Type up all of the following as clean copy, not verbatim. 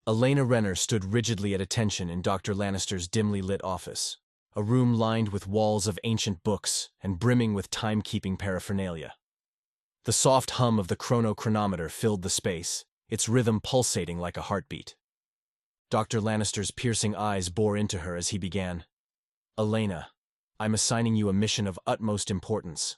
Elena Renner stood rigidly at attention in Dr. Lannister's dimly lit office, a room lined with walls of ancient books and brimming with timekeeping paraphernalia. The soft hum of the chronometer filled the space, its rhythm pulsating like a heartbeat. Dr. Lannister's piercing eyes bore into her as he began. "Elena, I'm assigning you a mission of utmost importance.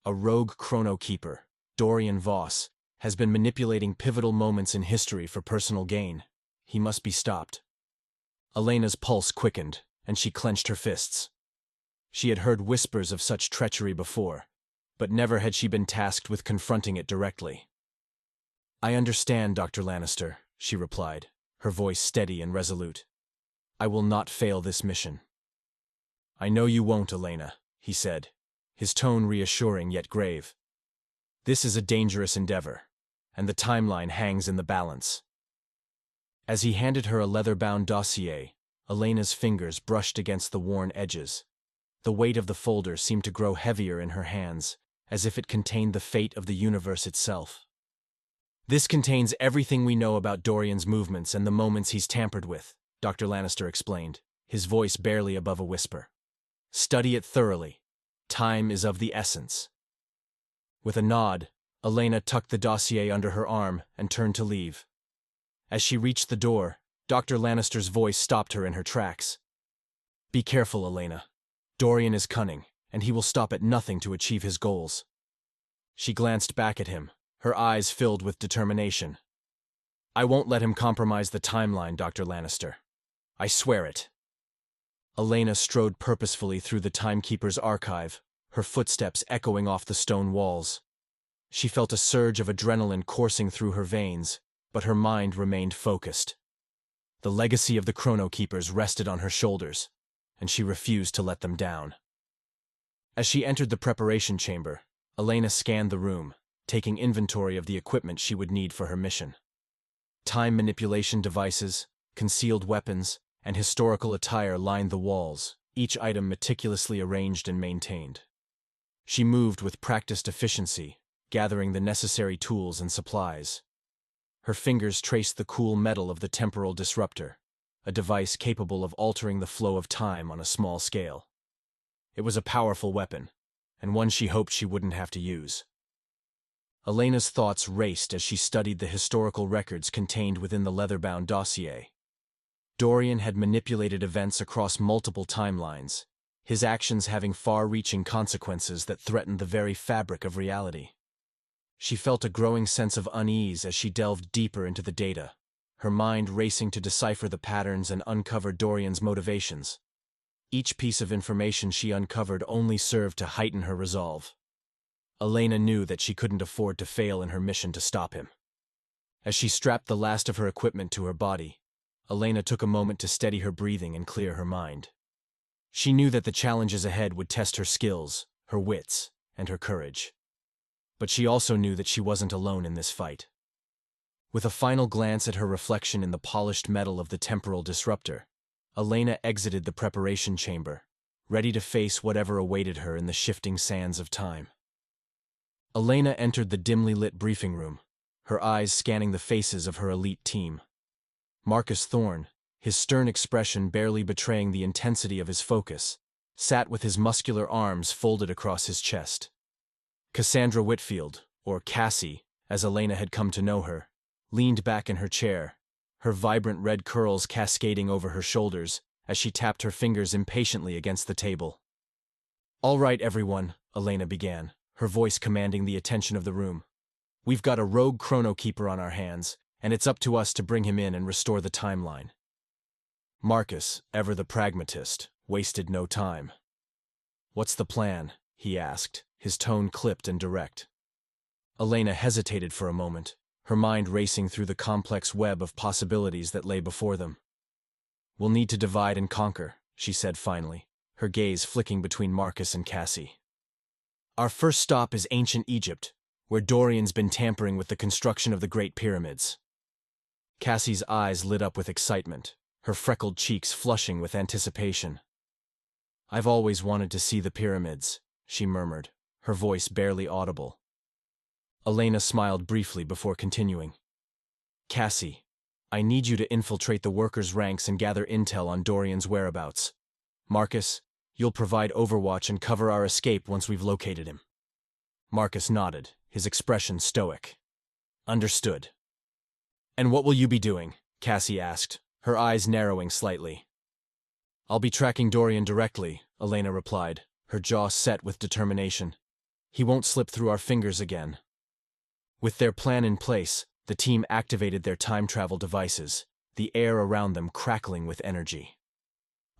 A rogue Chrono Keeper, Dorian Voss, has been manipulating pivotal moments in history for personal gain. He must be stopped." Elena's pulse quickened, and she clenched her fists. She had heard whispers of such treachery before, but never had she been tasked with confronting it directly. "I understand, Dr. Lannister," she replied, her voice steady and resolute. "I will not fail this mission." "I know you won't, Elena," he said, his tone reassuring yet grave. "This is a dangerous endeavor, and the timeline hangs in the balance." As he handed her a leather-bound dossier, Elena's fingers brushed against the worn edges. The weight of the folder seemed to grow heavier in her hands, as if it contained the fate of the universe itself. "This contains everything we know about Dorian's movements and the moments he's tampered with," Dr. Lannister explained, his voice barely above a whisper. "Study it thoroughly. Time is of the essence." With a nod, Elena tucked the dossier under her arm and turned to leave. As she reached the door, Dr. Lannister's voice stopped her in her tracks. "Be careful, Elena. Dorian is cunning, and he will stop at nothing to achieve his goals." She glanced back at him, her eyes filled with determination. "I won't let him compromise the timeline, Dr. Lannister. I swear it." Elena strode purposefully through the Timekeeper's archive, her footsteps echoing off the stone walls. She felt a surge of adrenaline coursing through her veins, but her mind remained focused. The legacy of the Chrono Keepers rested on her shoulders, and she refused to let them down. As she entered the preparation chamber, Elena scanned the room, taking inventory of the equipment she would need for her mission. Time manipulation devices, concealed weapons, and historical attire lined the walls, each item meticulously arranged and maintained. She moved with practiced efficiency, gathering the necessary tools and supplies. Her fingers traced the cool metal of the temporal disruptor, a device capable of altering the flow of time on a small scale. It was a powerful weapon, and one she hoped she wouldn't have to use. Elena's thoughts raced as she studied the historical records contained within the leather-bound dossier. Dorian had manipulated events across multiple timelines, his actions having far-reaching consequences that threatened the very fabric of reality. She felt a growing sense of unease as she delved deeper into the data, her mind racing to decipher the patterns and uncover Dorian's motivations. Each piece of information she uncovered only served to heighten her resolve. Elena knew that she couldn't afford to fail in her mission to stop him. As she strapped the last of her equipment to her body, Elena took a moment to steady her breathing and clear her mind. She knew that the challenges ahead would test her skills, her wits, and her courage. But she also knew that she wasn't alone in this fight. With a final glance at her reflection in the polished metal of the temporal disruptor, Elena exited the preparation chamber, ready to face whatever awaited her in the shifting sands of time. Elena entered the dimly lit briefing room, her eyes scanning the faces of her elite team. Marcus Thorne, his stern expression barely betraying the intensity of his focus, sat with his muscular arms folded across his chest. Cassandra Whitfield, or Cassie, as Elena had come to know her, leaned back in her chair, her vibrant red curls cascading over her shoulders as she tapped her fingers impatiently against the table. "All right, everyone," Elena began, her voice commanding the attention of the room. "We've got a rogue Chrono Keeper on our hands, and it's up to us to bring him in and restore the timeline." Marcus, ever the pragmatist, wasted no time. "What's the plan?" he asked, his tone clipped and direct. Elena hesitated for a moment, her mind racing through the complex web of possibilities that lay before them. "We'll need to divide and conquer," she said finally, her gaze flicking between Marcus and Cassie. "Our first stop is ancient Egypt, where Dorian's been tampering with the construction of the Great Pyramids." Cassie's eyes lit up with excitement, her freckled cheeks flushing with anticipation. "I've always wanted to see the pyramids," she murmured, her voice barely audible. Elena smiled briefly before continuing. "Cassie, I need you to infiltrate the workers' ranks and gather intel on Dorian's whereabouts. Marcus, you'll provide overwatch and cover our escape once we've located him." Marcus nodded, his expression stoic. "Understood." "And what will you be doing?" Cassie asked, her eyes narrowing slightly. "I'll be tracking Dorian directly," Elena replied, her jaw set with determination. "He won't slip through our fingers again." With their plan in place, the team activated their time travel devices, the air around them crackling with energy.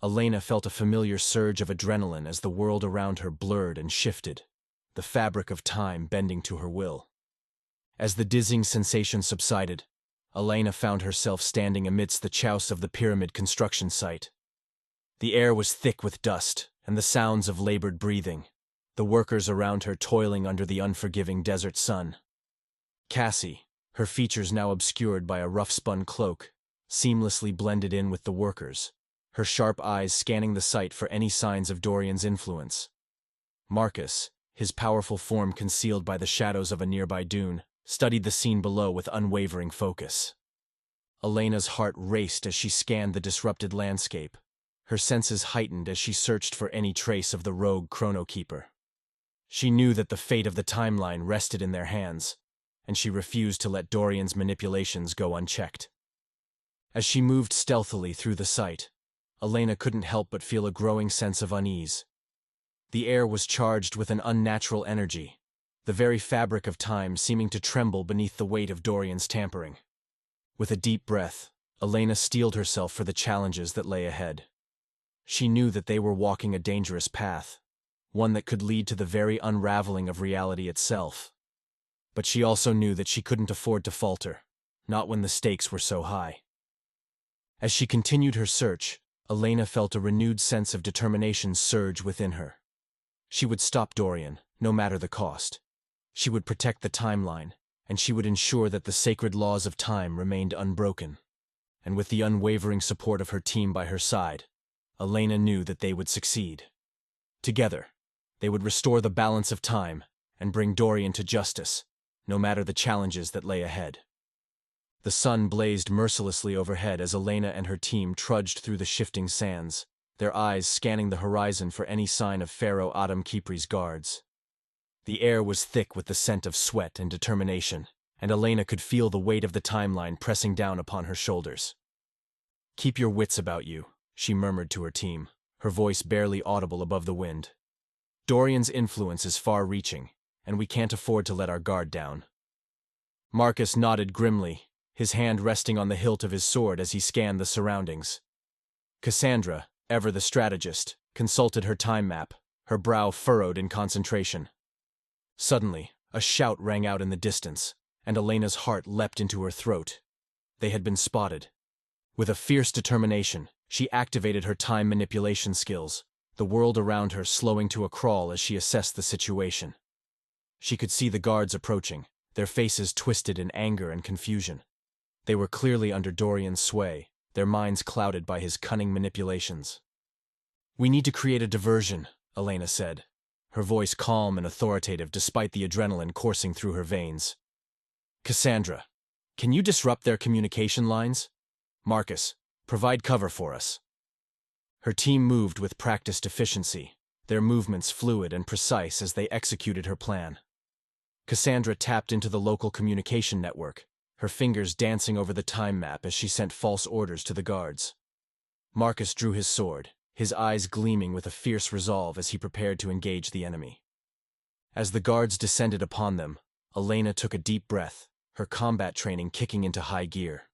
Elena felt a familiar surge of adrenaline as the world around her blurred and shifted, the fabric of time bending to her will. As the dizzying sensation subsided, Elena found herself standing amidst the chaos of the pyramid construction site. The air was thick with dust and the sounds of labored breathing, the workers around her toiling under the unforgiving desert sun. Cassie, her features now obscured by a rough-spun cloak, seamlessly blended in with the workers, her sharp eyes scanning the site for any signs of Dorian's influence. Marcus, his powerful form concealed by the shadows of a nearby dune, studied the scene below with unwavering focus. Elena's heart raced as she scanned the disrupted landscape, her senses heightened as she searched for any trace of the rogue Chrono Keeper. She knew that the fate of the timeline rested in their hands, and she refused to let Dorian's manipulations go unchecked. As she moved stealthily through the site, Elena couldn't help but feel a growing sense of unease. The air was charged with an unnatural energy, the very fabric of time seeming to tremble beneath the weight of Dorian's tampering. With a deep breath, Elena steeled herself for the challenges that lay ahead. She knew that they were walking a dangerous path, one that could lead to the very unraveling of reality itself. But she also knew that she couldn't afford to falter, not when the stakes were so high. As she continued her search, Elena felt a renewed sense of determination surge within her. She would stop Dorian, no matter the cost. She would protect the timeline, and she would ensure that the sacred laws of time remained unbroken. And with the unwavering support of her team by her side, Elena knew that they would succeed. Together, they would restore the balance of time and bring Dorian to justice, no matter the challenges that lay ahead. The sun blazed mercilessly overhead as Elena and her team trudged through the shifting sands, their eyes scanning the horizon for any sign of Pharaoh Adam Kipri's guards. The air was thick with the scent of sweat and determination, and Elena could feel the weight of the timeline pressing down upon her shoulders. "Keep your wits about you," she murmured to her team, her voice barely audible above the wind. "Dorian's influence is far-reaching, and we can't afford to let our guard down." Marcus nodded grimly, his hand resting on the hilt of his sword as he scanned the surroundings. Cassandra, ever the strategist, consulted her time map, her brow furrowed in concentration. Suddenly, a shout rang out in the distance, and Elena's heart leapt into her throat. They had been spotted. With a fierce determination, she activated her time manipulation skills, the world around her slowing to a crawl as she assessed the situation. She could see the guards approaching, their faces twisted in anger and confusion. They were clearly under Dorian's sway, their minds clouded by his cunning manipulations. "We need to create a diversion," Elena said, her voice calm and authoritative despite the adrenaline coursing through her veins. "Cassandra, can you disrupt their communication lines? Marcus, provide cover for us." Her team moved with practiced efficiency, their movements fluid and precise as they executed her plan. Cassandra tapped into the local communication network, her fingers dancing over the time map as she sent false orders to the guards. Marcus drew his sword, his eyes gleaming with a fierce resolve as he prepared to engage the enemy. As the guards descended upon them, Elena took a deep breath, her combat training kicking into high gear.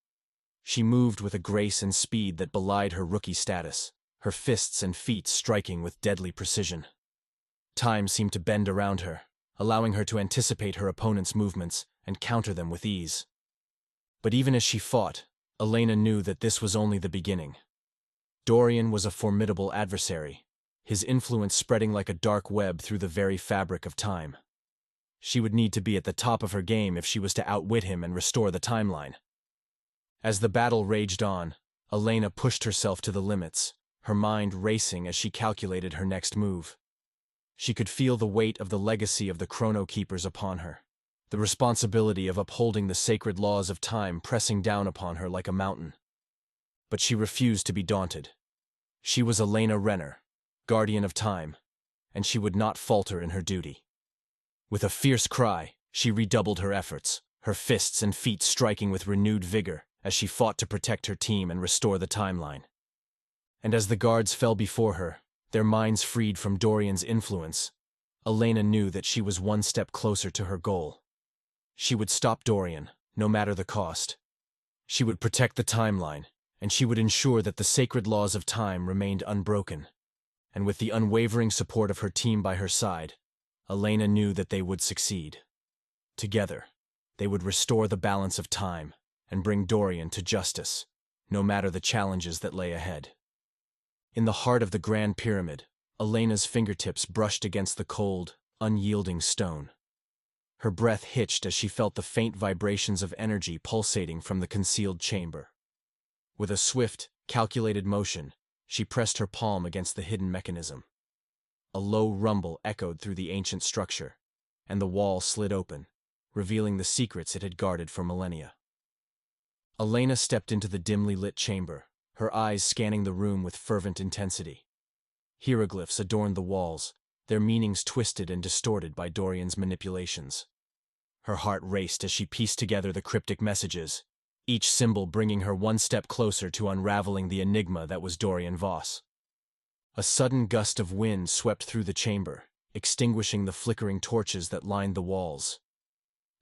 She moved with a grace and speed that belied her rookie status, her fists and feet striking with deadly precision. Time seemed to bend around her, allowing her to anticipate her opponent's movements and counter them with ease. But even as she fought, Elena knew that this was only the beginning. Dorian was a formidable adversary, his influence spreading like a dark web through the very fabric of time. She would need to be at the top of her game if she was to outwit him and restore the timeline. As the battle raged on, Elena pushed herself to the limits, her mind racing as she calculated her next move. She could feel the weight of the legacy of the Chrono Keepers upon her, the responsibility of upholding the sacred laws of time pressing down upon her like a mountain. But she refused to be daunted. She was Elena Renner, guardian of time, and she would not falter in her duty. With a fierce cry, she redoubled her efforts, her fists and feet striking with renewed vigor as she fought to protect her team and restore the timeline. And as the guards fell before her, their minds freed from Dorian's influence, Elena knew that she was one step closer to her goal. She would stop Dorian, no matter the cost. She would protect the timeline, and she would ensure that the sacred laws of time remained unbroken. And with the unwavering support of her team by her side, Elena knew that they would succeed. Together, they would restore the balance of time and bring Dorian to justice, no matter the challenges that lay ahead. In the heart of the Grand Pyramid, Elena's fingertips brushed against the cold, unyielding stone. Her breath hitched as she felt the faint vibrations of energy pulsating from the concealed chamber. With a swift, calculated motion, she pressed her palm against the hidden mechanism. A low rumble echoed through the ancient structure, and the wall slid open, revealing the secrets it had guarded for millennia. Elena stepped into the dimly lit chamber, her eyes scanning the room with fervent intensity. Hieroglyphs adorned the walls, their meanings twisted and distorted by Dorian's manipulations. Her heart raced as she pieced together the cryptic messages, each symbol bringing her one step closer to unraveling the enigma that was Dorian Voss. A sudden gust of wind swept through the chamber, extinguishing the flickering torches that lined the walls.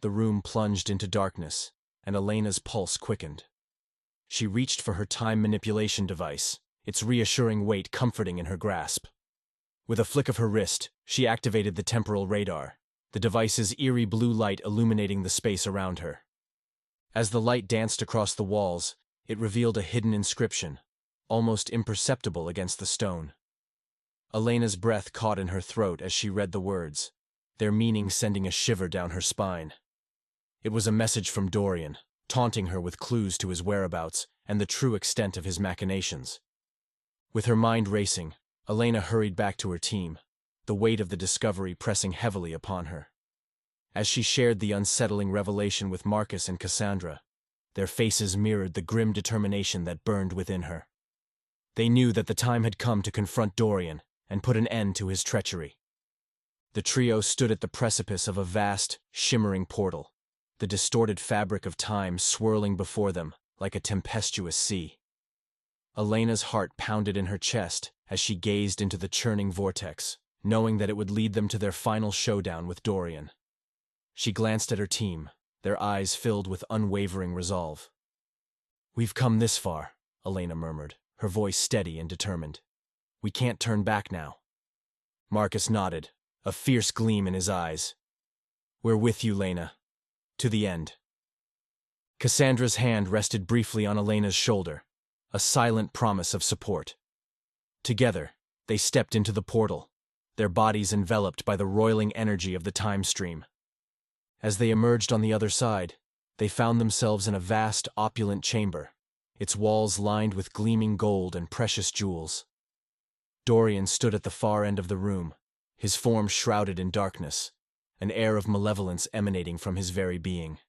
The room plunged into darkness, and Elena's pulse quickened. She reached for her time manipulation device, its reassuring weight comforting in her grasp. With a flick of her wrist, she activated the temporal radar, the device's eerie blue light illuminating the space around her. As the light danced across the walls, it revealed a hidden inscription, almost imperceptible against the stone. Elena's breath caught in her throat as she read the words, their meaning sending a shiver down her spine. It was a message from Dorian, taunting her with clues to his whereabouts and the true extent of his machinations. With her mind racing, Elena hurried back to her team, the weight of the discovery pressing heavily upon her. As she shared the unsettling revelation with Marcus and Cassandra, their faces mirrored the grim determination that burned within her. They knew that the time had come to confront Dorian and put an end to his treachery. The trio stood at the precipice of a vast, shimmering portal, the distorted fabric of time swirling before them like a tempestuous sea. Elena's heart pounded in her chest as she gazed into the churning vortex, knowing that it would lead them to their final showdown with Dorian. She glanced at her team, their eyes filled with unwavering resolve. "We've come this far," Elena murmured, her voice steady and determined. "We can't turn back now." Marcus nodded, a fierce gleam in his eyes. "We're with you, Lena. To the end." Cassandra's hand rested briefly on Elena's shoulder, a silent promise of support. Together, they stepped into the portal, their bodies enveloped by the roiling energy of the time stream. As they emerged on the other side, they found themselves in a vast, opulent chamber, its walls lined with gleaming gold and precious jewels. Dorian stood at the far end of the room, his form shrouded in darkness, an air of malevolence emanating from his very being.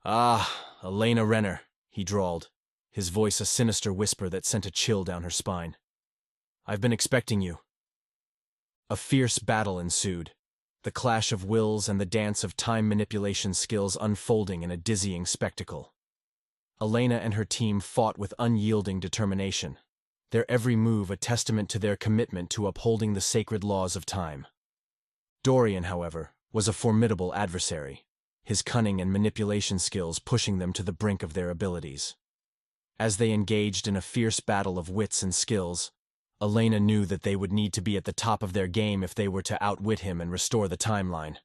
"Ah, Elena Renner," he drawled, his voice a sinister whisper that sent a chill down her spine. "I've been expecting you." A fierce battle ensued, the clash of wills and the dance of time manipulation skills unfolding in a dizzying spectacle. Elena and her team fought with unyielding determination, their every move a testament to their commitment to upholding the sacred laws of time. Dorian, however, was a formidable adversary, his cunning and manipulation skills pushing them to the brink of their abilities. As they engaged in a fierce battle of wits and skills, Elena knew that they would need to be at the top of their game if they were to outwit him and restore the timeline.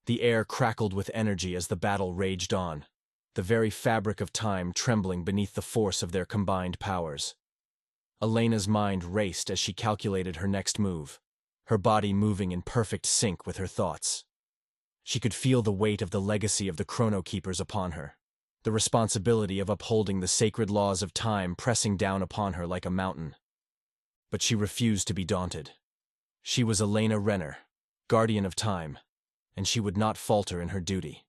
The air crackled with energy as the battle raged on, the very fabric of time trembling beneath the force of their combined powers. Elena's mind raced as she calculated her next move, her body moving in perfect sync with her thoughts. She could feel the weight of the legacy of the Chrono Keepers upon her, the responsibility of upholding the sacred laws of time pressing down upon her like a mountain. But she refused to be daunted. She was Elena Renner, guardian of time, and she would not falter in her duty.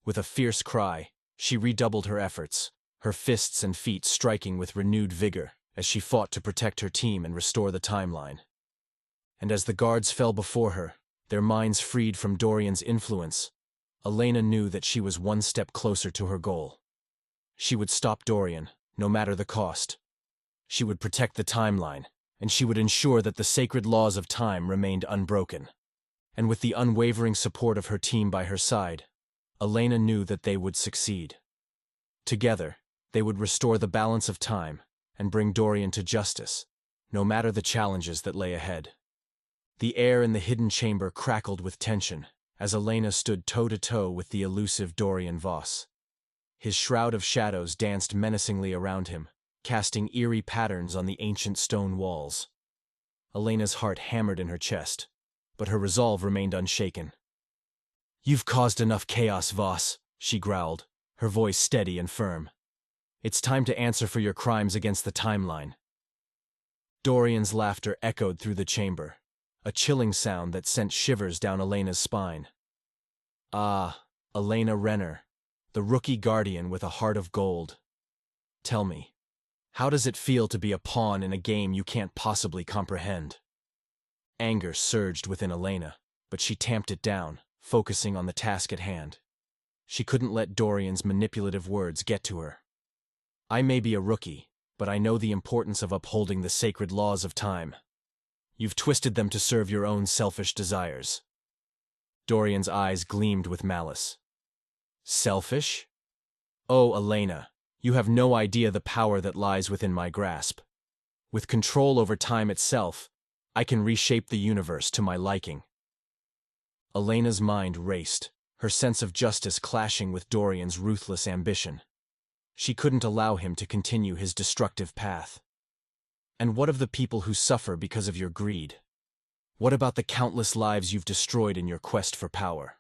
With a fierce cry, she redoubled her efforts, her fists and feet striking with renewed vigor as she fought to protect her team and restore the timeline. And as the guards fell before her, their minds freed from Dorian's influence, Elena knew that she was one step closer to her goal. She would stop Dorian, no matter the cost. She would protect the timeline, and she would ensure that the sacred laws of time remained unbroken. And with the unwavering support of her team by her side, Elena knew that they would succeed. Together, they would restore the balance of time and bring Dorian to justice, no matter the challenges that lay ahead. The air in the hidden chamber crackled with tension as Elena stood toe-to-toe with the elusive Dorian Voss. His shroud of shadows danced menacingly around him, casting eerie patterns on the ancient stone walls. Elena's heart hammered in her chest, but her resolve remained unshaken. "You've caused enough chaos, Voss," she growled, her voice steady and firm. "It's time to answer for your crimes against the timeline." Dorian's laughter echoed through the chamber, a chilling sound that sent shivers down Elena's spine. Ah, Elena Renner, the rookie guardian with a heart of gold. Tell me, how does it feel to be a pawn in a game you can't possibly comprehend? Anger surged within Elena, but she tamped it down, focusing on the task at hand. She couldn't let Dorian's manipulative words get to her. "I may be a rookie, but I know the importance of upholding the sacred laws of time. You've twisted them to serve your own selfish desires." Dorian's eyes gleamed with malice. "Selfish? Oh, Elena, you have no idea the power that lies within my grasp. With control over time itself, I can reshape the universe to my liking." Elena's mind raced, her sense of justice clashing with Dorian's ruthless ambition. She couldn't allow him to continue his destructive path. And what of the people who suffer because of your greed? What about the countless lives you've destroyed in your quest for power?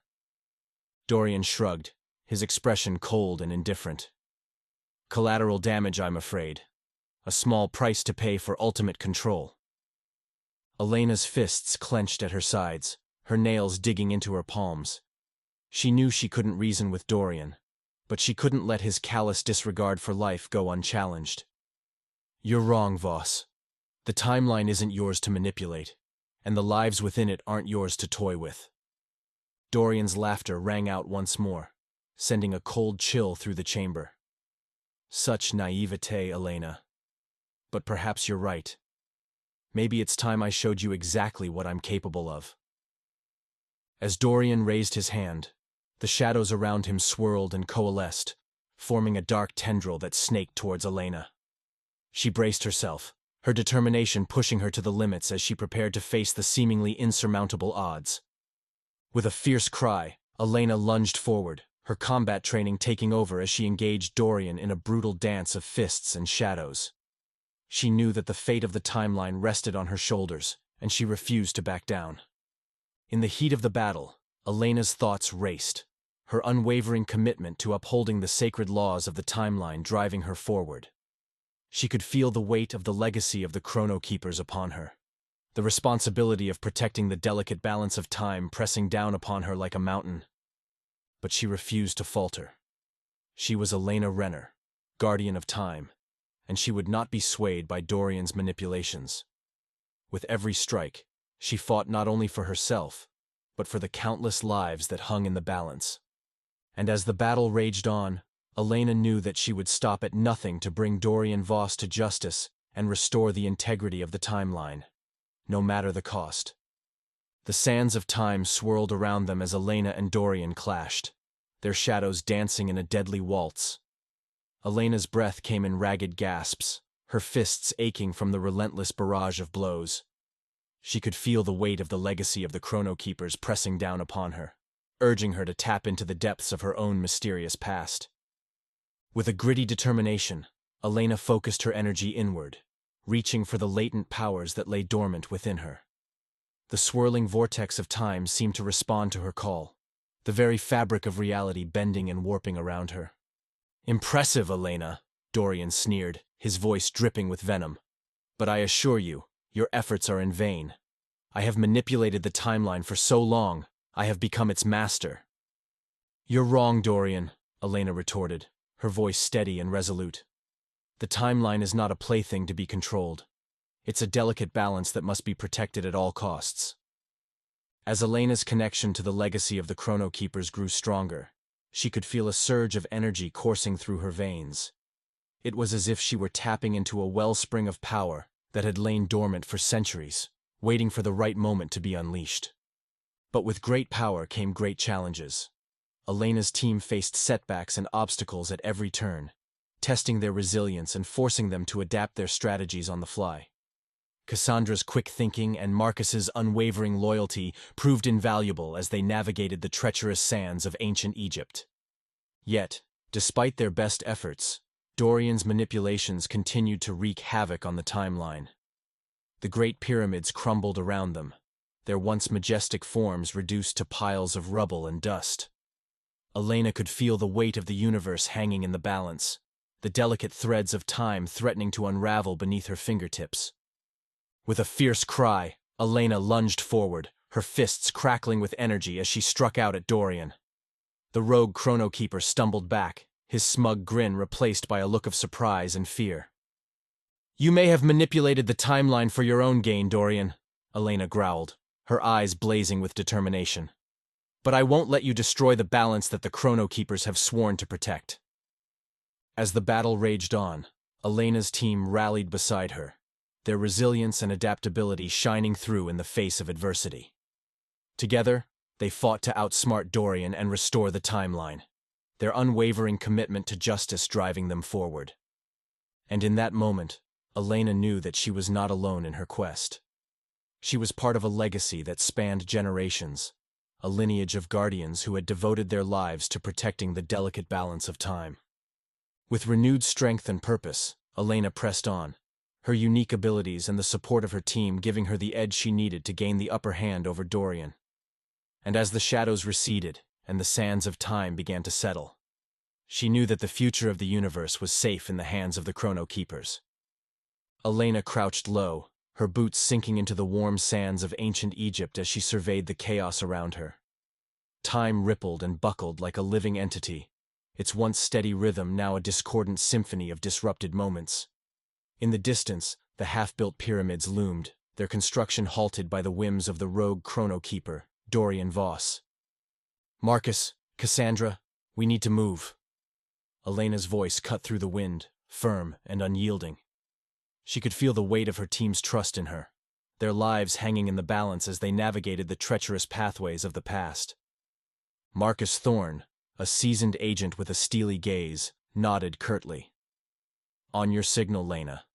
Dorian shrugged, his expression cold and indifferent. "Collateral damage, I'm afraid. A small price to pay for ultimate control." Elena's fists clenched at her sides, her nails digging into her palms. She knew she couldn't reason with Dorian, but she couldn't let his callous disregard for life go unchallenged. "You're wrong, Voss. The timeline isn't yours to manipulate, and the lives within it aren't yours to toy with." Dorian's laughter rang out once more, sending a cold chill through the chamber. "Such naivete, Elena. But perhaps you're right. Maybe it's time I showed you exactly what I'm capable of." As Dorian raised his hand, the shadows around him swirled and coalesced, forming a dark tendril that snaked towards Elena. She braced herself, her determination pushing her to the limits as she prepared to face the seemingly insurmountable odds. With a fierce cry, Elena lunged forward, her combat training taking over as she engaged Dorian in a brutal dance of fists and shadows. She knew that the fate of the timeline rested on her shoulders, and she refused to back down. In the heat of the battle, Elena's thoughts raced, her unwavering commitment to upholding the sacred laws of the timeline driving her forward. She could feel the weight of the legacy of the Chrono Keepers upon her, the responsibility of protecting the delicate balance of time pressing down upon her like a mountain. But she refused to falter. She was Elena Renner, guardian of time, and she would not be swayed by Dorian's manipulations. With every strike, she fought not only for herself, but for the countless lives that hung in the balance. And as the battle raged on, Elena knew that she would stop at nothing to bring Dorian Voss to justice and restore the integrity of the timeline, no matter the cost. The sands of time swirled around them as Elena and Dorian clashed, their shadows dancing in a deadly waltz. Elena's breath came in ragged gasps, her fists aching from the relentless barrage of blows. She could feel the weight of the legacy of the Chrono Keepers pressing down upon her, urging her to tap into the depths of her own mysterious past. With a gritty determination, Elena focused her energy inward, reaching for the latent powers that lay dormant within her. The swirling vortex of time seemed to respond to her call, the very fabric of reality bending and warping around her. "Impressive, Elena," Dorian sneered, his voice dripping with venom. "But I assure you, your efforts are in vain. I have manipulated the timeline for so long, I have become its master. You're wrong, Dorian, Elena retorted, her voice steady and resolute. The timeline is not a plaything to be controlled. It's a delicate balance that must be protected at all costs. As Elena's connection to the legacy of the Chrono Keepers grew stronger, she could feel a surge of energy coursing through her veins. It was as if she were tapping into a wellspring of power that had lain dormant for centuries, waiting for the right moment to be unleashed. But with great power came great challenges. Elena's team faced setbacks and obstacles at every turn, testing their resilience and forcing them to adapt their strategies on the fly. Cassandra's quick thinking and Marcus's unwavering loyalty proved invaluable as they navigated the treacherous sands of ancient Egypt. Yet, despite their best efforts, Dorian's manipulations continued to wreak havoc on the timeline. The Great Pyramids crumbled around them, their once majestic forms reduced to piles of rubble and dust. Elena could feel the weight of the universe hanging in the balance, the delicate threads of time threatening to unravel beneath her fingertips. With a fierce cry, Elena lunged forward, her fists crackling with energy as she struck out at Dorian. The rogue Chrono Keeper stumbled back, his smug grin replaced by a look of surprise and fear. You may have manipulated the timeline for your own gain, Dorian, Elena growled, her eyes blazing with determination. But I won't let you destroy the balance that the Chrono Keepers have sworn to protect. As the battle raged on, Elena's team rallied beside her, their resilience and adaptability shining through in the face of adversity. Together, they fought to outsmart Dorian and restore the timeline, their unwavering commitment to justice driving them forward. And in that moment, Elena knew that she was not alone in her quest. She was part of a legacy that spanned generations, a lineage of guardians who had devoted their lives to protecting the delicate balance of time. With renewed strength and purpose, Elena pressed on, her unique abilities and the support of her team giving her the edge she needed to gain the upper hand over Dorian. And as the shadows receded and the sands of time began to settle, she knew that the future of the universe was safe in the hands of the Chrono Keepers. Elena crouched low, her boots sinking into the warm sands of ancient Egypt as she surveyed the chaos around her. Time rippled and buckled like a living entity, its once steady rhythm now a discordant symphony of disrupted moments. In the distance, the half-built pyramids loomed, their construction halted by the whims of the rogue Chrono Keeper, Dorian Voss. Marcus, Cassandra, we need to move. Elena's voice cut through the wind, firm and unyielding. She could feel the weight of her team's trust in her, their lives hanging in the balance as they navigated the treacherous pathways of the past. Marcus Thorne, a seasoned agent with a steely gaze, nodded curtly. On your signal, Lena.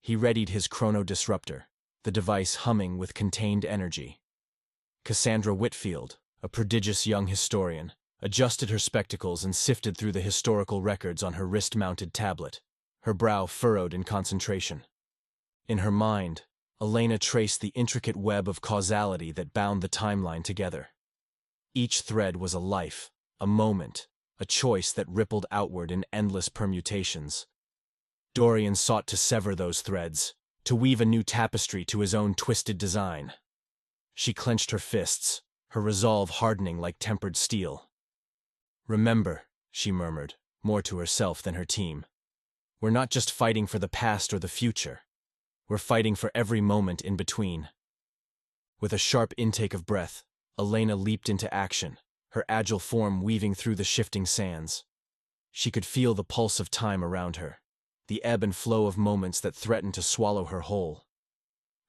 He readied his chrono disruptor, the device humming with contained energy. Cassandra Whitfield, a prodigious young historian, adjusted her spectacles and sifted through the historical records on her wrist-mounted tablet, her brow furrowed in concentration. In her mind, Elena traced the intricate web of causality that bound the timeline together. Each thread was a life, a moment, a choice that rippled outward in endless permutations. Dorian sought to sever those threads, to weave a new tapestry to his own twisted design. She clenched her fists, her resolve hardening like tempered steel. Remember, she murmured, more to herself than her team. We're not just fighting for the past or the future. We're fighting for every moment in between. With a sharp intake of breath, Elena leaped into action, her agile form weaving through the shifting sands. She could feel the pulse of time around her, the ebb and flow of moments that threatened to swallow her whole.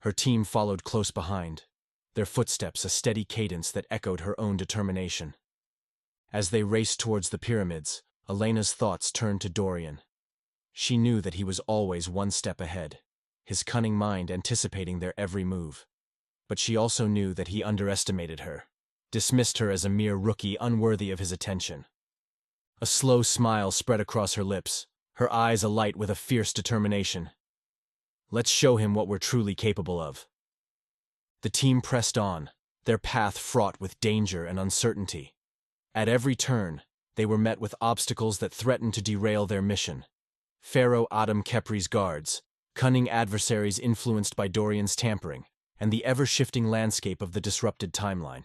Her team followed close behind, their footsteps a steady cadence that echoed her own determination. As they raced towards the pyramids, Elena's thoughts turned to Dorian. She knew that he was always one step ahead, his cunning mind anticipating their every move. But she also knew that he underestimated her, dismissed her as a mere rookie unworthy of his attention. A slow smile spread across her lips, her eyes alight with a fierce determination. Let's show him what we're truly capable of. The team pressed on, their path fraught with danger and uncertainty. At every turn, they were met with obstacles that threatened to derail their mission. Pharaoh Adam Khepri's guards, cunning adversaries influenced by Dorian's tampering, and the ever-shifting landscape of the disrupted timeline.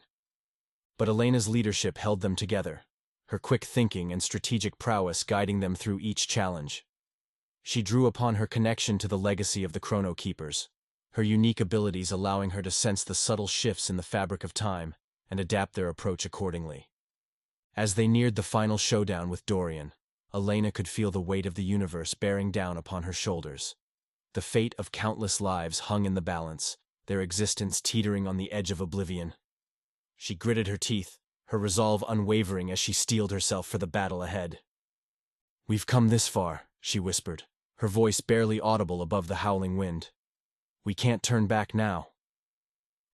But Elena's leadership held them together, her quick thinking and strategic prowess guiding them through each challenge. She drew upon her connection to the legacy of the Chrono Keepers, her unique abilities allowing her to sense the subtle shifts in the fabric of time and adapt their approach accordingly. As they neared the final showdown with Dorian, Elena could feel the weight of the universe bearing down upon her shoulders. The fate of countless lives hung in the balance, their existence teetering on the edge of oblivion. She gritted her teeth, her resolve unwavering as she steeled herself for the battle ahead. "We've come this far," she whispered, her voice barely audible above the howling wind. "We can't turn back now."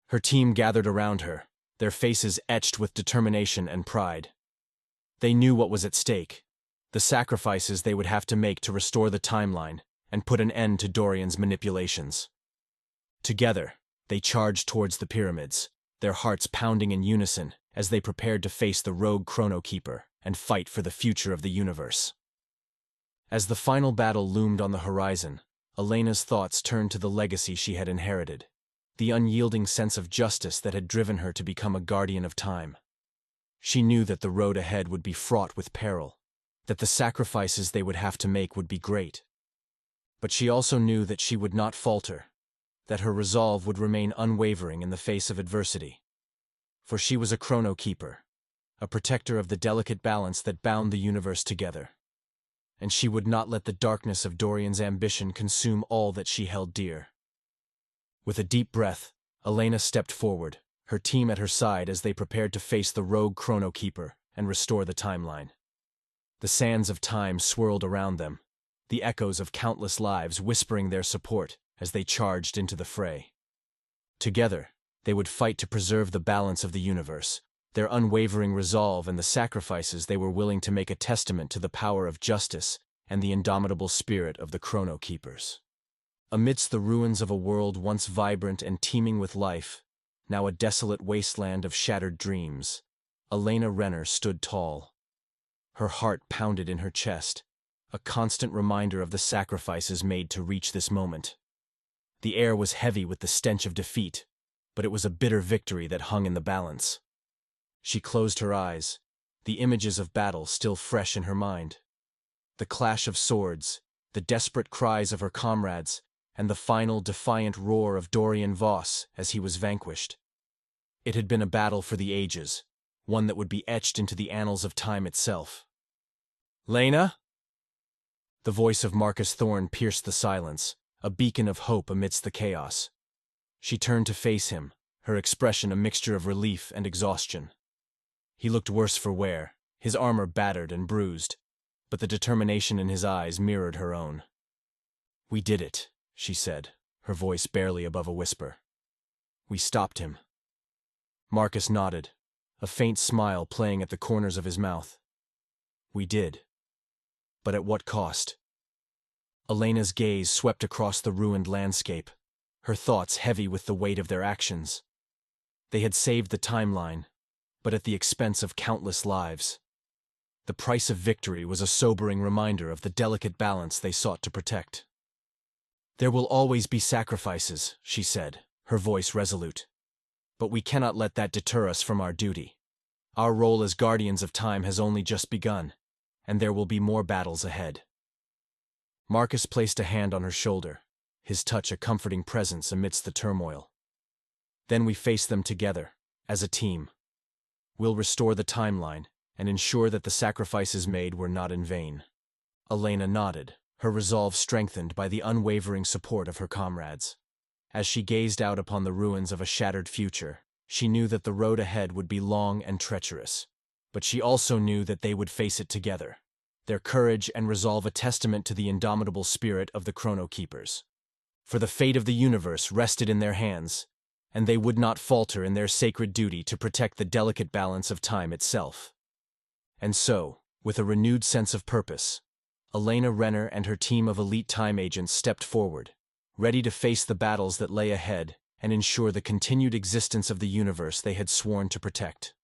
Her team gathered around her, their faces etched with determination and pride. They knew what was at stake, the sacrifices they would have to make to restore the timeline and put an end to Dorian's manipulations. Together, they charged towards the pyramids, their hearts pounding in unison as they prepared to face the rogue Chrono Keeper and fight for the future of the universe. As the final battle loomed on the horizon, Elena's thoughts turned to the legacy she had inherited, the unyielding sense of justice that had driven her to become a guardian of time. She knew that the road ahead would be fraught with peril, that the sacrifices they would have to make would be great. But she also knew that she would not falter, that her resolve would remain unwavering in the face of adversity. For she was a Chrono Keeper, a protector of the delicate balance that bound the universe together. And she would not let the darkness of Dorian's ambition consume all that she held dear. With a deep breath, Elena stepped forward, her team at her side as they prepared to face the rogue Chrono Keeper and restore the timeline. The sands of time swirled around them, the echoes of countless lives whispering their support as they charged into the fray. Together, they would fight to preserve the balance of the universe, their unwavering resolve and the sacrifices they were willing to make a testament to the power of justice and the indomitable spirit of the Chrono Keepers. Amidst the ruins of a world once vibrant and teeming with life, now a desolate wasteland of shattered dreams, Elena Renner stood tall. Her heart pounded in her chest, a constant reminder of the sacrifices made to reach this moment. The air was heavy with the stench of defeat, but it was a bitter victory that hung in the balance. She closed her eyes, the images of battle still fresh in her mind. The clash of swords, the desperate cries of her comrades, and the final defiant roar of Dorian Voss as he was vanquished. It had been a battle for the ages, one that would be etched into the annals of time itself. "Lena?" The voice of Marcus Thorne pierced the silence, a beacon of hope amidst the chaos. She turned to face him, her expression a mixture of relief and exhaustion. He looked worse for wear, his armor battered and bruised, but the determination in his eyes mirrored her own. "We did it," she said, her voice barely above a whisper. "We stopped him." Marcus nodded, a faint smile playing at the corners of his mouth. "We did. But at what cost?" Elena's gaze swept across the ruined landscape, her thoughts heavy with the weight of their actions. They had saved the timeline, but at the expense of countless lives. The price of victory was a sobering reminder of the delicate balance they sought to protect. "There will always be sacrifices," she said, her voice resolute. "But we cannot let that deter us from our duty. Our role as guardians of time has only just begun, and there will be more battles ahead." Marcus placed a hand on her shoulder, his touch a comforting presence amidst the turmoil. "Then we face them together, as a team. We'll restore the timeline and ensure that the sacrifices made were not in vain." Elena nodded, her resolve strengthened by the unwavering support of her comrades. As she gazed out upon the ruins of a shattered future, she knew that the road ahead would be long and treacherous, but she also knew that they would face it together, their courage and resolve a testament to the indomitable spirit of the Chrono Keepers. For the fate of the universe rested in their hands, and they would not falter in their sacred duty to protect the delicate balance of time itself. And so, with a renewed sense of purpose, Elena Renner and her team of elite time agents stepped forward, ready to face the battles that lay ahead and ensure the continued existence of the universe they had sworn to protect.